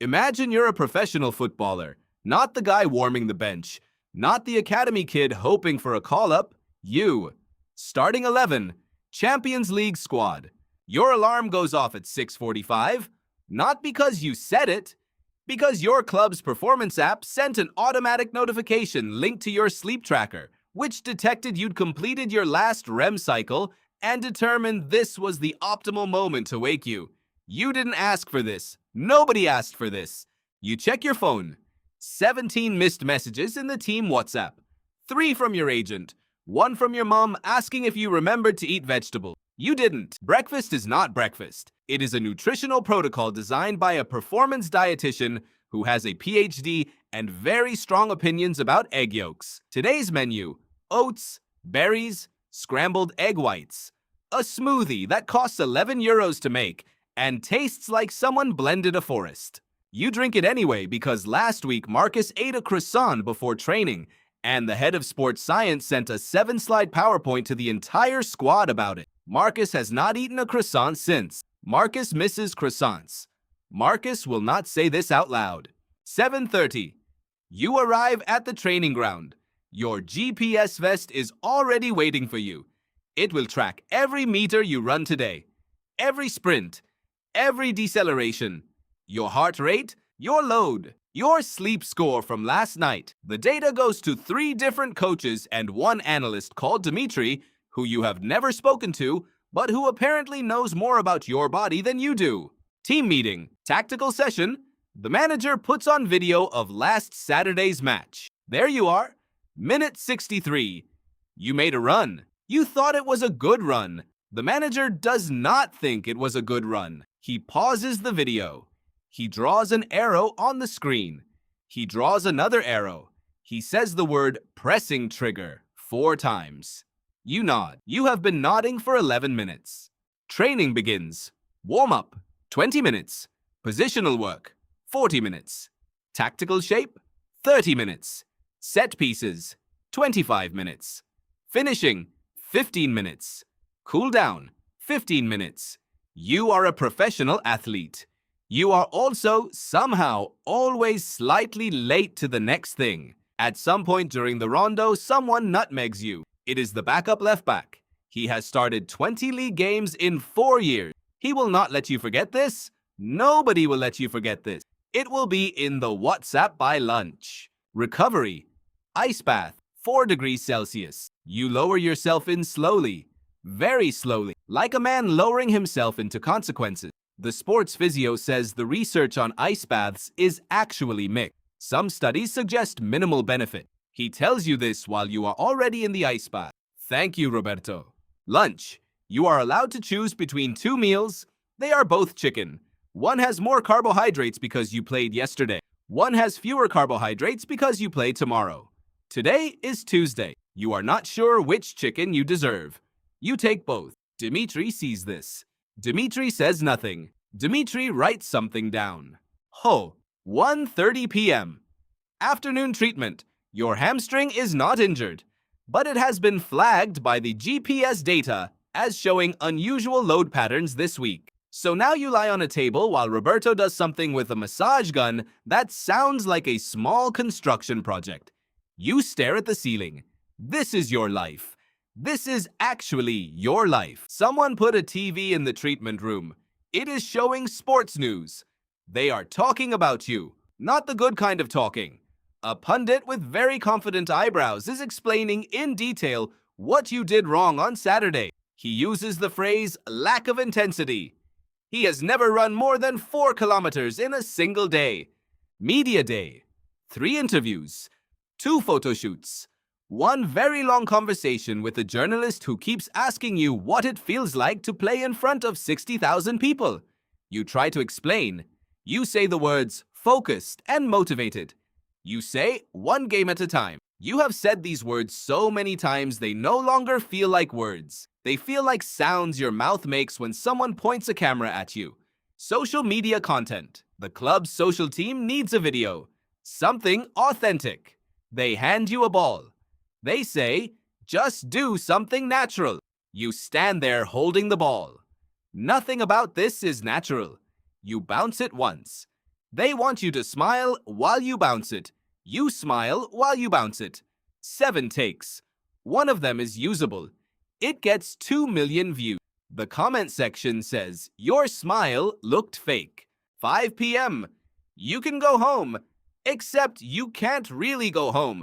Imagine you're a professional footballer, not the guy warming the bench, not the academy kid hoping for a call-up. You. Starting 11, Champions League squad. Your alarm goes off at 6:45, not because you set it, because your club's performance app sent an automatic notification linked to your sleep tracker, which detected you'd completed your last REM cycle and determined this was the optimal moment to wake you. You didn't ask for this. Nobody asked for this. You check your phone. 17 missed messages in the team WhatsApp. 3 from your agent. 1 from your mom asking if you remembered to eat vegetables. You didn't. Breakfast is not breakfast. It is a nutritional protocol designed by a performance dietitian who has a PhD and very strong opinions about egg yolks. Today's menu: oats, berries, scrambled egg whites, a smoothie that costs 11 euros to make and tastes like someone blended a forest. You drink it anyway because last week Markus ate a croissant before training, and the head of sports science sent a 7-slide PowerPoint to the entire squad about it. Markus has not eaten a croissant since. Markus misses croissants. Markus will not say this out loud. 7:30. You arrive at the training ground. Your GPS vest is already waiting for you. It will track every meter you run today, every sprint, every deceleration, your heart rate, your load, your sleep score from last night. The data goes to 3 different coaches and 1 analyst called Dimitri, who you have never spoken to, but who apparently knows more about your body than you do. Team meeting, tactical session. The manager puts on video of last Saturday's match. There you are, minute 63. You made a run. You thought it was a good run. The manager does not think it was a good run. He pauses the video. He draws an arrow on the screen. He draws another arrow. He says the word pressing trigger 4 times. You nod. You have been nodding for 11 minutes. Training begins. Warm-up, 20 minutes. Positional work, 40 minutes. Tactical shape, 30 minutes. Set pieces, 25 minutes. Finishing, 15 minutes. Cool down, 15 minutes. You are a professional athlete. You are also, somehow, always slightly late to the next thing. At some point during the rondo, someone nutmegs you. It is the backup left back. He has started 20 league games in 4 years. He will not let you forget this. Nobody will let you forget this. It will be in the WhatsApp by lunch. Recovery. Ice bath. 4 degrees Celsius. You lower yourself in slowly. Very slowly. Like a man lowering himself into consequences. The sports physio says the research on ice baths is actually mixed. Some studies suggest minimal benefit. He tells you this while you are already in the ice bath. Thank you, Roberto. Lunch. You are allowed to choose between 2 meals. They are both chicken. One has more carbohydrates because you played yesterday. One has fewer carbohydrates because you play tomorrow. Today is Tuesday. You are not sure which chicken you deserve. You take both. Dimitri sees this. Dimitri says nothing. Dimitri writes something down. 1:30 p.m. Afternoon treatment. Your hamstring is not injured, but it has been flagged by the GPS data as showing unusual load patterns this week. So now you lie on a table while Roberto does something with a massage gun that sounds like a small construction project. You stare at the ceiling. This is your life. This is actually your life. Someone put a TV in the treatment room. It is showing sports news. They are talking about you, not the good kind of talking. A pundit with very confident eyebrows is explaining in detail what you did wrong on Saturday. He uses the phrase lack of intensity. He has never run more than 4 kilometers in a single day. Media day. 3 interviews. 2 photo shoots. 1 very long conversation with a journalist who keeps asking you what it feels like to play in front of 60,000 people. You try to explain. You say the words focused and motivated. You say 1 game at a time. You have said these words so many times they no longer feel like words. They feel like sounds your mouth makes when someone points a camera at you. Social media content. The club's social team needs a video. Something authentic. They hand you a ball. They say, just do something natural. You stand there holding the ball. Nothing about this is natural. You bounce it once. They want you to smile while you bounce it. You smile while you bounce it. 7 takes. One of them is usable. It gets 2 million views. The comment section says, "Your smile looked fake." 5 p.m. You can go home. Except you can't really go home.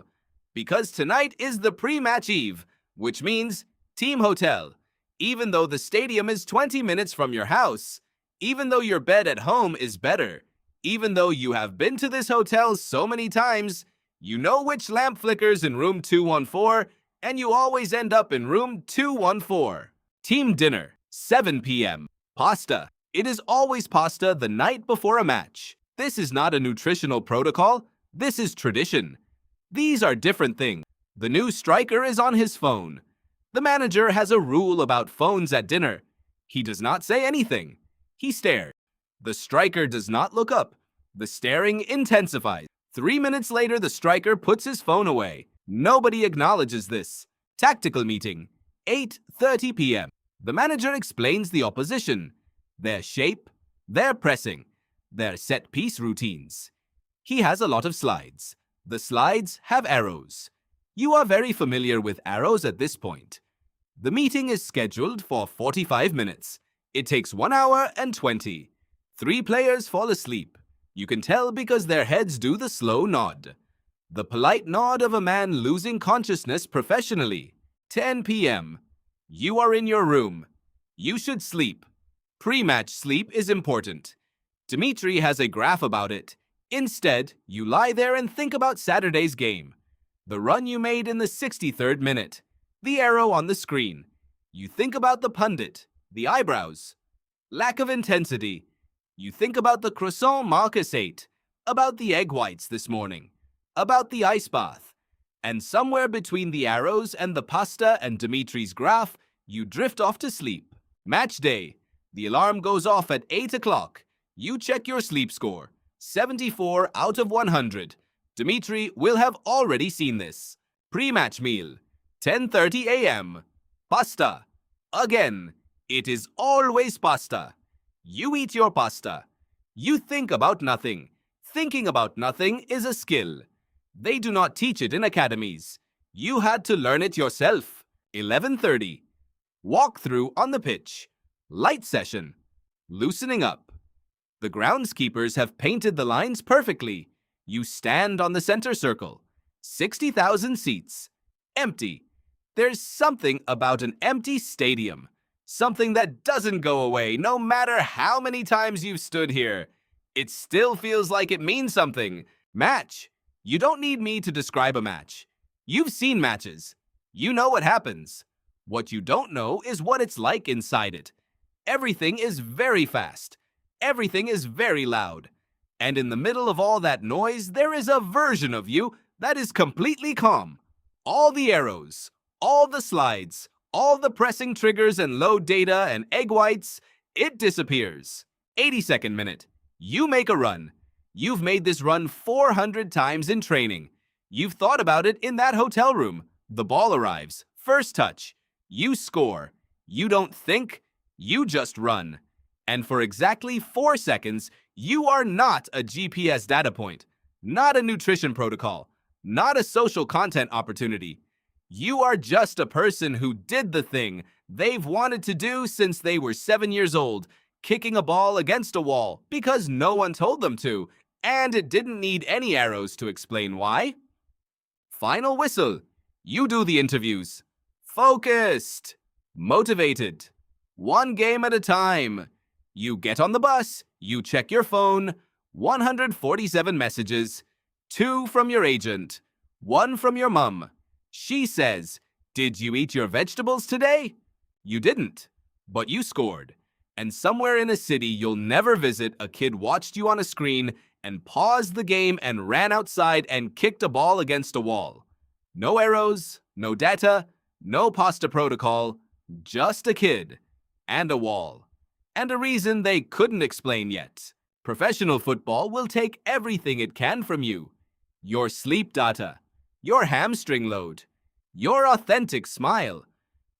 Because tonight is the pre-match eve, which means team hotel. Even though the stadium is 20 minutes from your house. Even though your bed at home is better. Even though you have been to this hotel so many times, you know which lamp flickers in room 214, and you always end up in room 214. Team dinner, 7 p.m. Pasta. It is always pasta the night before a match. This is not a nutritional protocol. This is tradition. These are different things. The new striker is on his phone. The manager has a rule about phones at dinner. He does not say anything. He stares. The striker does not look up. The staring intensifies. 3 minutes later, the striker puts his phone away. Nobody acknowledges this. Tactical meeting, 8:30 p.m. The manager explains the opposition, their shape, their pressing, their set-piece routines. He has a lot of slides. The slides have arrows. You are very familiar with arrows at this point. The meeting is scheduled for 45 minutes. It takes 1 hour and 20. 3 players fall asleep. You can tell because their heads do the slow nod. The polite nod of a man losing consciousness professionally. 10 p.m. You are in your room. You should sleep. Pre-match sleep is important. Dimitri has a graph about it. Instead, you lie there and think about Saturday's game. The run you made in the 63rd minute. The arrow on the screen. You think about the pundit, the eyebrows. Lack of intensity. You think about the croissant Markus ate, about the egg whites this morning, about the ice bath. And somewhere between the arrows and the pasta and Dimitri's graph, you drift off to sleep. Match day. The alarm goes off at 8 o'clock. You check your sleep score. 74 out of 100. Dimitri will have already seen this. Pre-match meal. 10:30 a.m. Pasta. Again, it is always pasta. You eat your pasta. You think about nothing. Thinking about nothing is a skill. They do not teach it in academies. You had to learn it yourself. 11:30. Walkthrough on the pitch. Light session. Loosening up. The groundskeepers have painted the lines perfectly. You stand on the center circle. 60,000 seats. Empty. There's something about an empty stadium. Something that doesn't go away no matter how many times you've stood here. It still feels like it means something. Match. You don't need me to describe a match. You've seen matches. You know what happens. What you don't know is what it's like inside it. Everything is very fast. Everything is very loud. And in the middle of all that noise, there is a version of you that is completely calm. All the arrows, all the slides, all the pressing triggers and load data and egg whites, it disappears. 82nd minute. You make a run. You've made this run 400 times in training. You've thought about it in that hotel room. The ball arrives. First touch. You score. You don't think. You just run. And for exactly 4 seconds, you are not a GPS data point, not a nutrition protocol, not a social content opportunity. You are just a person who did the thing they've wanted to do since they were 7 years old, kicking a ball against a wall because no one told them to, and it didn't need any arrows to explain why. Final whistle. You do the interviews. Focused. Motivated. One game at a time. You get on the bus. You check your phone. 147 messages. 2 from your agent. 1 from your mum. She says, "Did you eat your vegetables today?" You didn't, but you scored. And somewhere in a city you'll never visit, a kid watched you on a screen and paused the game and ran outside and kicked a ball against a wall. No arrows, no data, no pasta protocol, just a kid and a wall. And a reason they couldn't explain yet. Professional football will take everything it can from you. Your sleep data, your hamstring load, your authentic smile.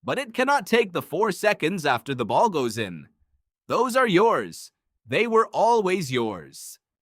But it cannot take the 4 seconds after the ball goes in. Those are yours. They were always yours.